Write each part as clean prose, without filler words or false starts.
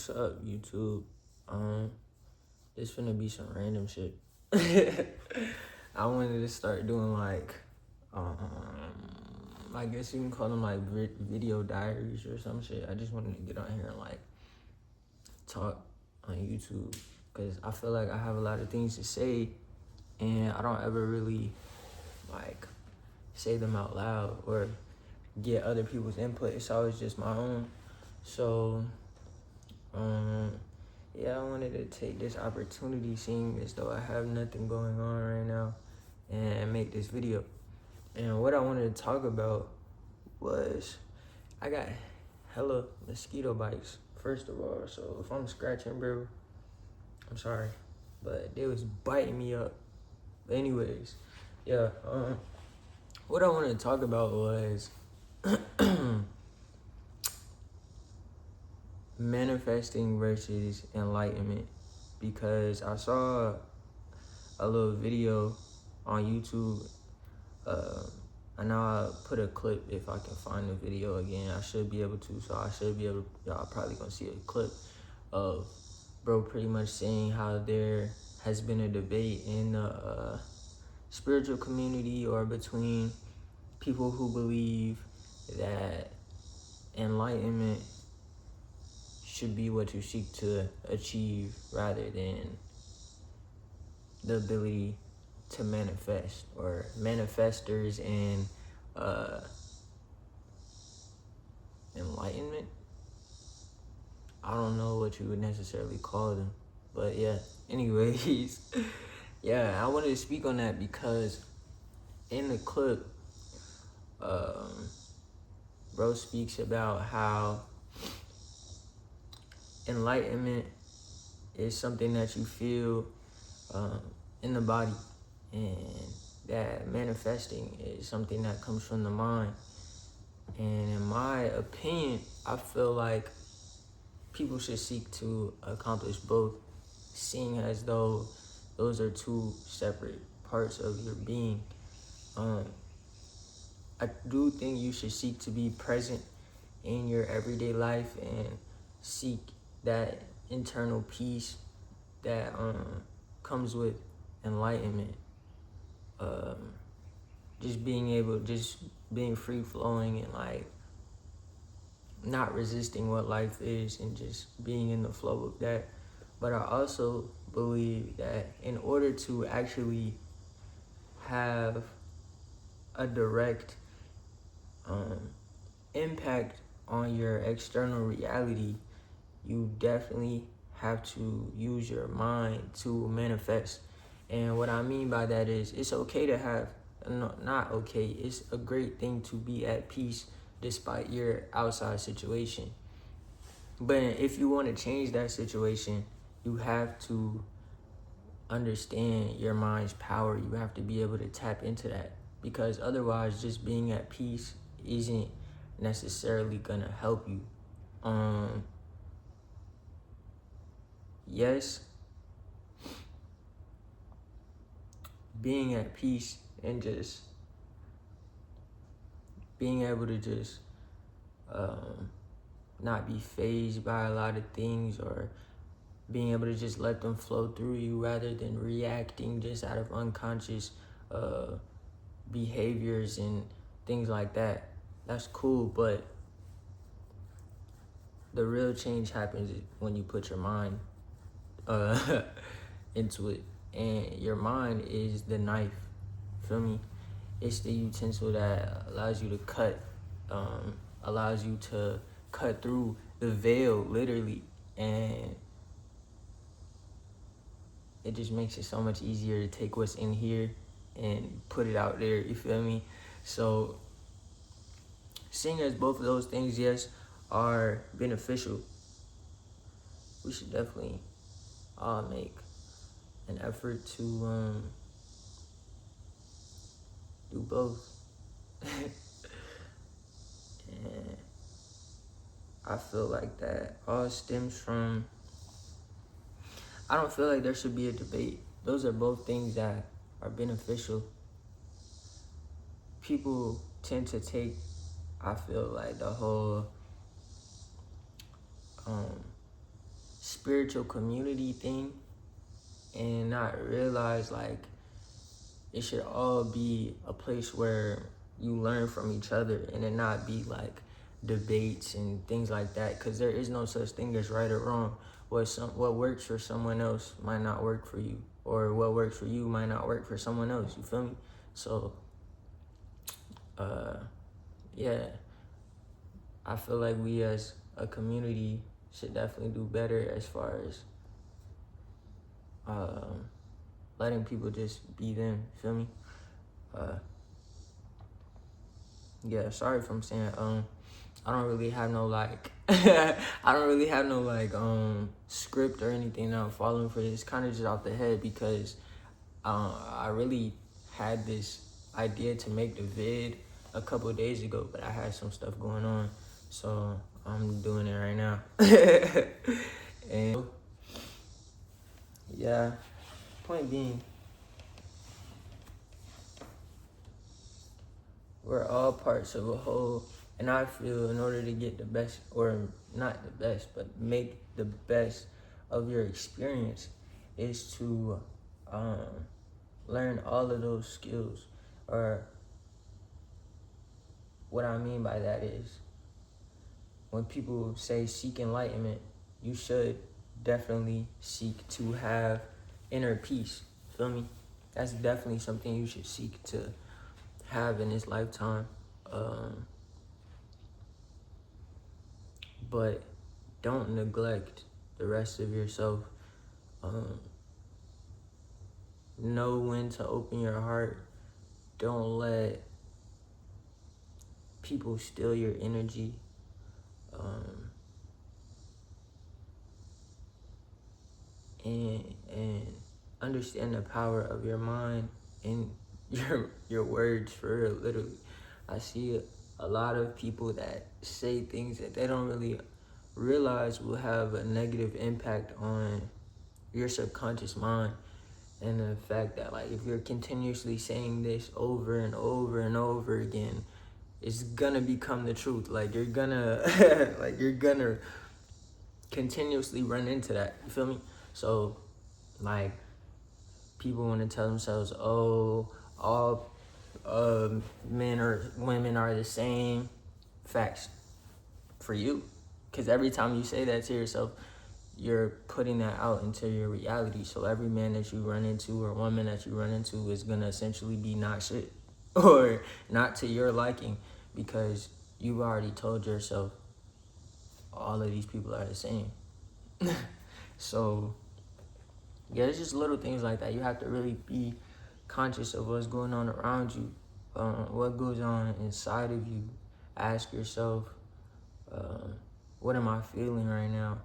What's up, YouTube? This finna be some random shit. I wanted to start doing I guess you can call them like video diaries or some shit. I just wanted to get on here and talk on YouTube because I feel like I have a lot of things to say and I don't ever really say them out loud or get other people's input. It's always just my own. So, yeah, I wanted to take this opportunity, seeing as though I have nothing going on right now, and make this video. And what I wanted to talk about was I got hella mosquito bites, first of all. So if I'm scratching, bro, I'm sorry, but they was biting me up. But anyways, yeah, what I wanted to talk about was manifesting versus enlightenment, because I saw a little video on YouTube. I know I'll put a clip if I can find the video again. I should be able to, so I should be able to, y'all probably gonna see a clip of bro pretty much saying how there has been a debate in the spiritual community or between people who believe that enlightenment should be what you seek to achieve rather than the ability to manifest, or manifestors and enlightenment. I don't know what you would necessarily call them, but yeah, anyways. Yeah, I wanted to speak on that because in the clip, bro speaks about how enlightenment is something that you feel in the body, and that manifesting is something that comes from the mind. And in my opinion, I feel like people should seek to accomplish both, seeing as though those are two separate parts of your being. I do think you should seek to be present in your everyday life and seek that internal peace that comes with enlightenment. Just being free flowing and not resisting what life is and just being in the flow of that. But I also believe that in order to actually have a direct impact on your external reality, you definitely have to use your mind to manifest. And what I mean by that is, it's okay to have, no, not okay, it's a great thing to be at peace despite your outside situation. But if you want to change that situation, you have to understand your mind's power. You have to be able to tap into that, because otherwise just being at peace isn't necessarily gonna help you. Yes, being at peace and just being able to just not be fazed by a lot of things, or being able to just let them flow through you rather than reacting just out of unconscious behaviors and things like that. That's cool, but the real change happens when you put your mind into it. And your mind is the knife, feel me? It's the utensil that allows you to cut, allows you to cut through the veil, literally. And it just makes it so much easier to take what's in here and put it out there, you feel me? So, seeing as both of those things, yes, are beneficial, we should definitely all make an effort to do both. And I feel like that all stems from, I don't feel like there should be a debate. Those are both things that are beneficial. People tend to take, I feel like, the whole spiritual community thing and not realize like it should all be a place where you learn from each other and it not be like debates and things like that, because there is no such thing as right or wrong. What works for someone else might not work for you, or what works for you might not work for someone else. You feel me? So yeah, I feel like we as a community should definitely do better as far as letting people just be them. Feel me? Yeah, sorry if I'm saying I don't really have no like I don't really have no like script or anything that I'm following for this. Kind of just off the head, because I really had this idea to make the vid a couple of days ago, but I had some stuff going on, so I'm doing it right now. And yeah, point being, we're all parts of a whole, and I feel in order to get the best, or not the best, but make the best of your experience, is to learn all of those skills. Or what I mean by that is, when people say seek enlightenment, you should definitely seek to have inner peace. Feel me? That's definitely something you should seek to have in this lifetime. But don't neglect the rest of yourself. Know when to open your heart. Don't let people steal your energy. And understand the power of your mind and your words, for real, literally. I see a lot of people that say things that they don't really realize will have a negative impact on your subconscious mind. And the fact that, like, if you're continuously saying this over and over and over again, it's gonna become the truth. Like, you're gonna like you're gonna continuously run into that. You feel me? So, like, people want to tell themselves, oh, all men or women are the same. Facts. For you. Because every time you say that to yourself, you're putting that out into your reality. So every man that you run into or woman that you run into is going to essentially be not shit or not to your liking, because you've already told yourself all of these people are the same. So yeah, it's just little things like that. You have to really be conscious of what's going on around you, what goes on inside of you. Ask yourself, what am I feeling right now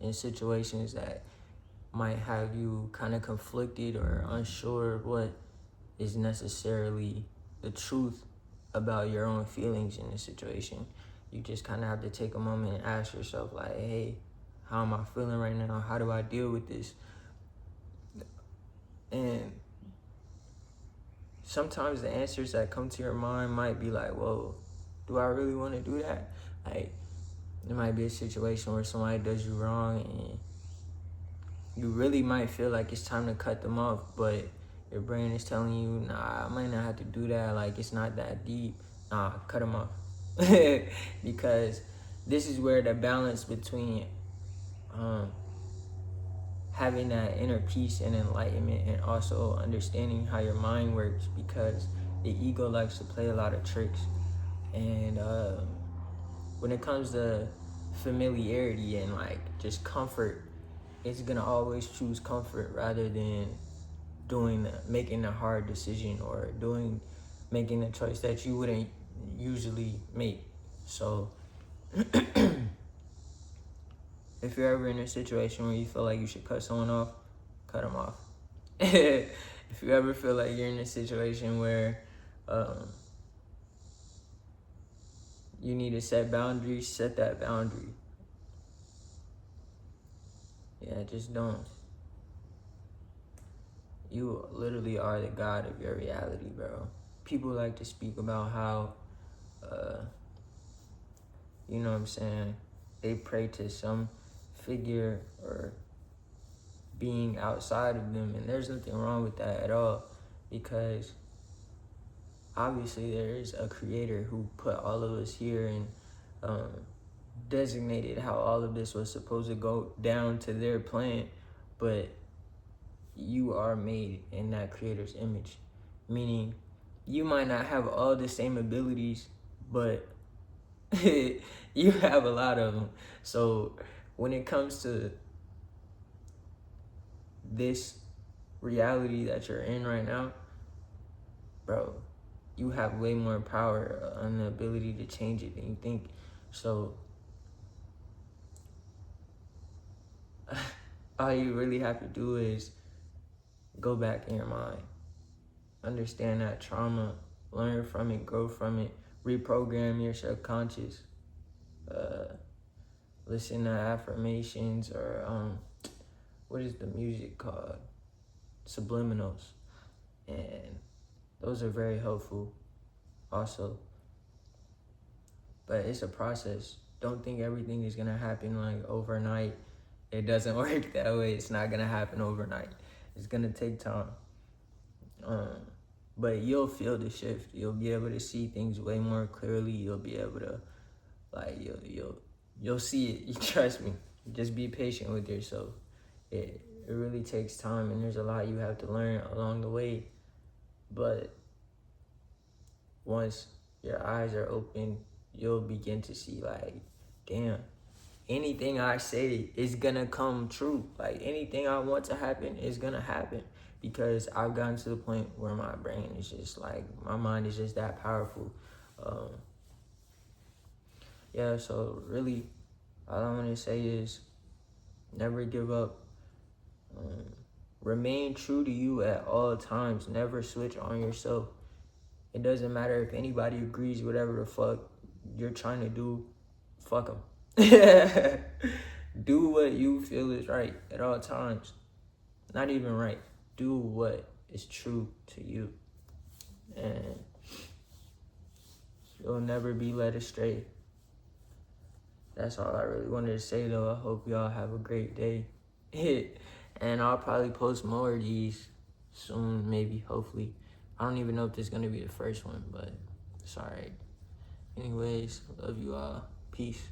in situations that might have you kind of conflicted or unsure of what is necessarily the truth about your own feelings in this situation. You just kind of have to take a moment and ask yourself, like, hey, how am I feeling right now? How do I deal with this? And sometimes the answers that come to your mind might be like, whoa, do I really want to do that? Like, there might be a situation where somebody does you wrong and you really might feel like it's time to cut them off, but your brain is telling you, nah, I might not have to do that. Like, it's not that deep. Nah, cut them off. Because this is where the balance between having that inner peace and enlightenment, and also understanding how your mind works, because the ego likes to play a lot of tricks. And when it comes to familiarity and like just comfort, it's gonna always choose comfort rather than making a hard decision or making a choice that you wouldn't usually make. So if you're ever in a situation where you feel like you should cut someone off, cut them off. If you ever feel like you're in a situation where you need to set boundaries, set that boundary. Yeah, just don't. You literally are the god of your reality, bro. People like to speak about how, you know what I'm saying, they pray to some figure or being outside of them, and there's nothing wrong with that at all, because obviously there is a creator who put all of us here and designated how all of this was supposed to go down to their plan, but you are made in that creator's image, meaning you might not have all the same abilities, but you have a lot of them. So when it comes to this reality that you're in right now, bro, you have way more power and the ability to change it than you think. So all you really have to do is go back in your mind, understand that trauma, learn from it, grow from it, reprogram your subconscious, listen to affirmations, or what is the music called? Subliminals. And those are very helpful also. But it's a process. Don't think everything is gonna happen like overnight. It doesn't work that way. It's not gonna happen overnight. It's gonna take time. But you'll feel the shift. You'll be able to see things way more clearly. You'll be able to, like, you'll see it. You trust me. Just be patient with yourself. It really takes time, and there's a lot you have to learn along the way. But once your eyes are open, you'll begin to see, like, damn, anything I say is gonna come true. Like, anything I want to happen is gonna happen, because I've gotten to the point where my brain is just like, my mind is just that powerful. Yeah, so really, all I want to say is never give up. Remain true to you at all times. Never switch on yourself. It doesn't matter if anybody agrees, whatever the fuck you're trying to do, fuck them. Do what you feel is right at all times. Not even right. Do what is true to you. And you'll never be led astray. That's all I really wanted to say, though. I hope y'all have a great day. And I'll probably post more of these soon, maybe, hopefully. I don't even know if this is going to be the first one, but it's all right. Anyways, love you all. Peace.